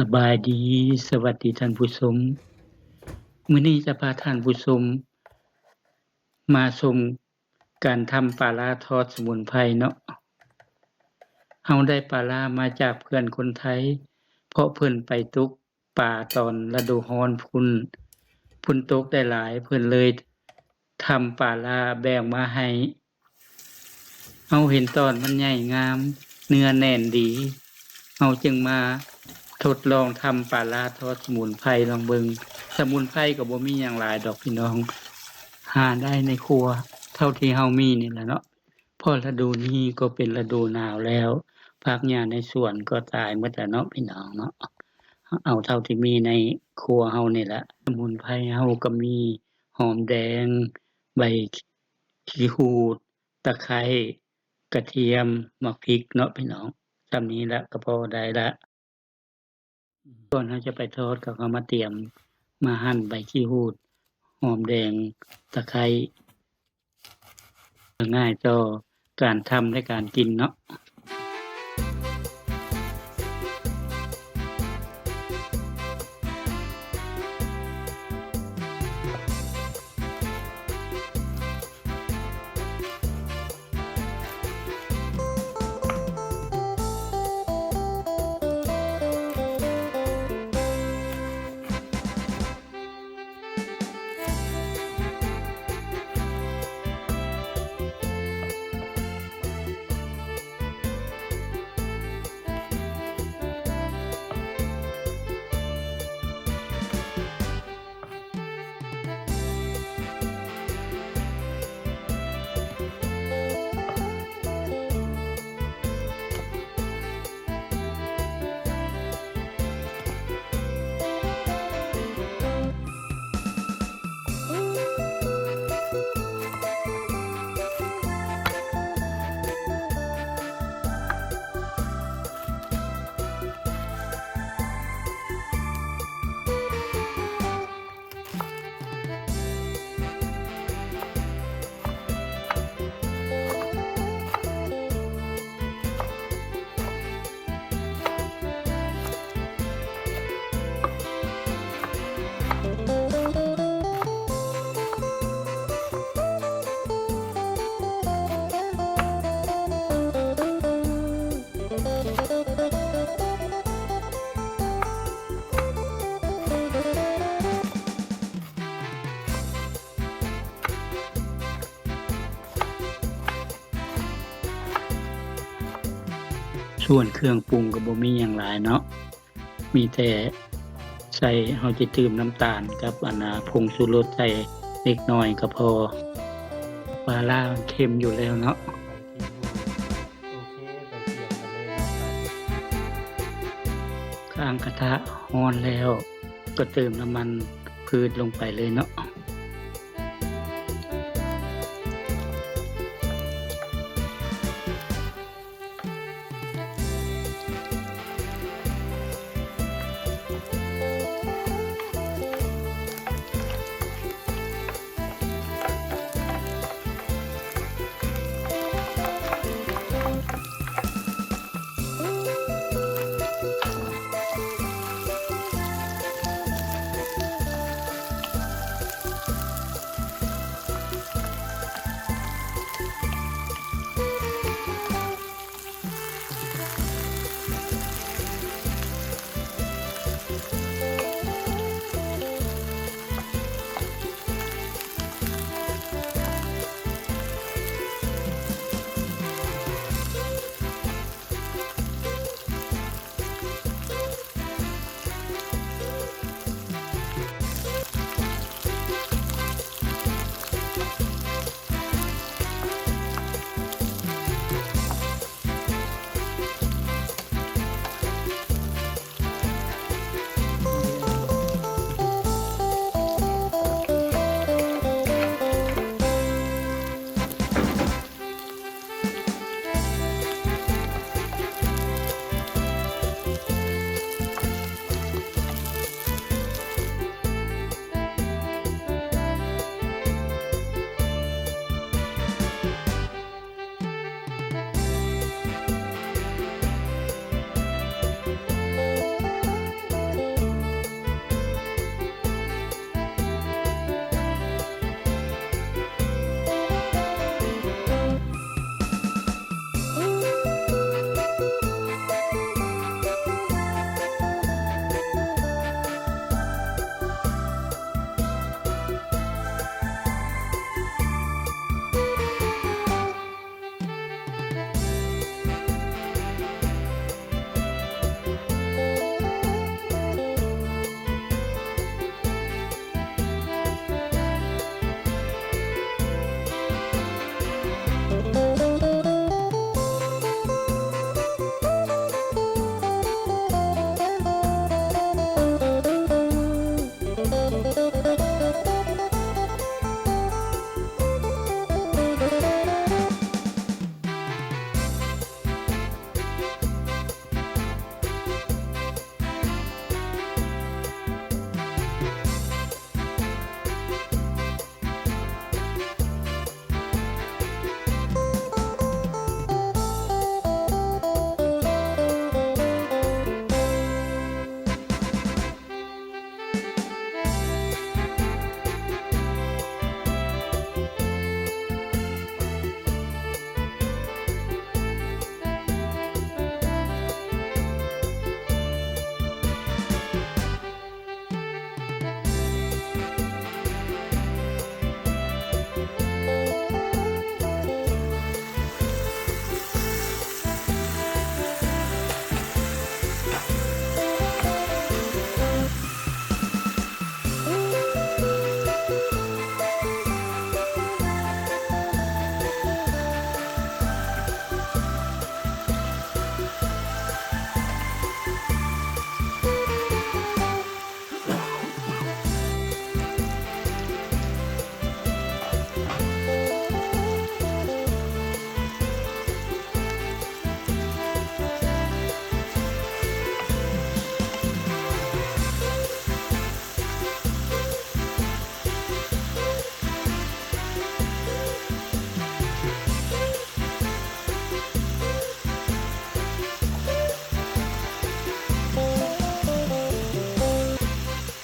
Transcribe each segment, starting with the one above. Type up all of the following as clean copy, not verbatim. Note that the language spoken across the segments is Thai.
สบายดีสวัสดีท่านผู้ชมมื้อนี้จะพาท่านผู้ชมมาชมการทำปลาร้าทอดสมุนไพรเนาะเฮาได้ปลาร้ามาจากเพื่อนคนไทยเพราะเพิ่นไปตกปลาตอนฤดูร้อนพุ่นตกได้หลายเพิ่นเลยทำปลาร้าแบ่งมาให้เฮาเห็นตอนมันใหญ่งามเนื้อแน่นดีเฮาจึงมาทดลองทำปลาร้าทอดสมุนไพรลองเบิงสมุนไพรก็บ่มีหยังหลายดอกพี่น้องหาได้ในครัวเท่าที่เฮามีนี่แหละเนาะพอฤดูนี้ก็เป็นฤดูหนาวแล้วผักหญ้าในสวนก็ตายหมดแล้วเนาะพี่น้องเนาะเอาเท่าที่มีในครัวเฮานี่แหละสมุนไพรเฮาก็มีหอมแดงใบขี้หูดตะไคร้กระเทียมมะพริกเนาะพี่น้องส่ำนี้ละก็พอได้ละก่อนเฮาจะไปทอดก็เอามาเตรียมมาหั่นใบขี้หูดหอมแดงตะไคร้ง่ายต่อการทำและการกินเนาะส่วนเครื่องปรุงก็บ่มีหยังหลายเนาะมีแต่ใส่เฮาสิตื่มน้ำตาลกับผงชูรสใส่เล็กน้อยก็พอปลาร้าเค็มอยู่แล้วเนาะข้างกระทะร้อนแล้วก็เติมน้ำมันพืชลงไปเลยเนาะ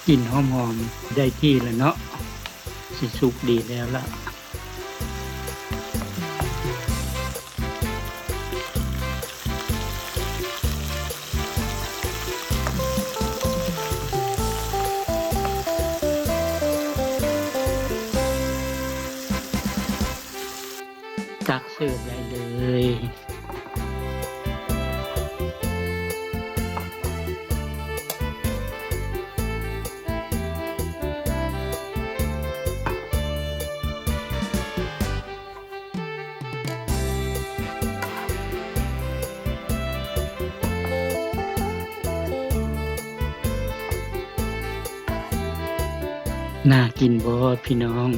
กลิ่นหอมๆได้ที่แล้วเนาะสิสุกดีแล้วล่ะตักเสิร์ฟได้เลยน่ากินบ่พี่น้อง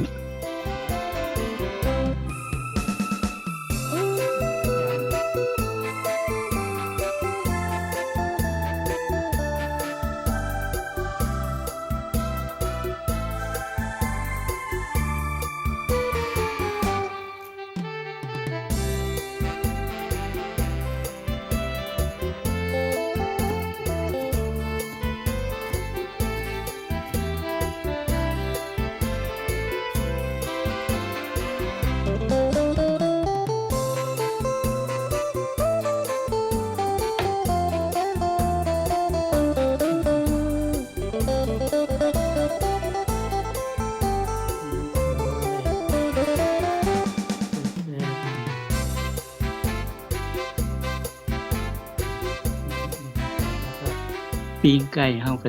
ปิ้งไก่เฮาก็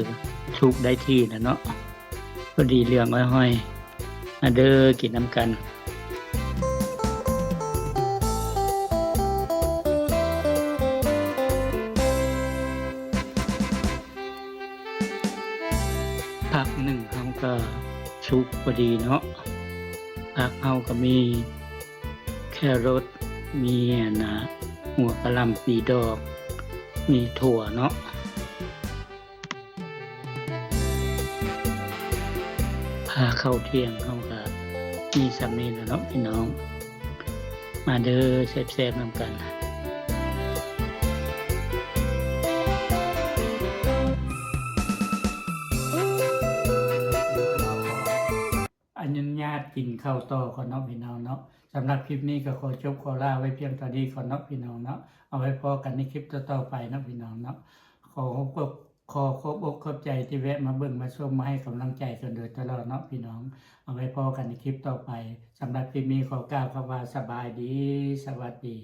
สุกได้ที่แล้วเนาะพอดีเหลืองอ้อยๆมาเด้อกินน้ำกันผักหนึ่งเฮาก็สุกพอดีเนาะผักเฮาก็มีแครอทมีหัวกะหล่ำปีดอกมีถั่วเนาะพาเข้าเที่ยงเฮาก็มีส่ำนี้แหละเนาะพี่น้องมาเด้อแซ่บๆนำกันอนุญาตกินข้าวต่อก่อนเนาะพี่น้องเนาะสำหรับคลิปนี้ก็ขอจบขอลาไว้เพียงเท่านี้ก่อนเนาะพี่น้องเนาะเอาไว้พอกันในคลิปต่อๆไปเนาะพี่น้องเนาะขอขอบอกขอบใจที่แวะมาเบิ่งมาชมมาให้กำลังใจกันโดยตลอดเนาะพี่น้องเอาไว้พอกันในคลิปต่อไปสำหรับคลิปนี้ขอกล่าวคำว่าสบายดีสวัสดี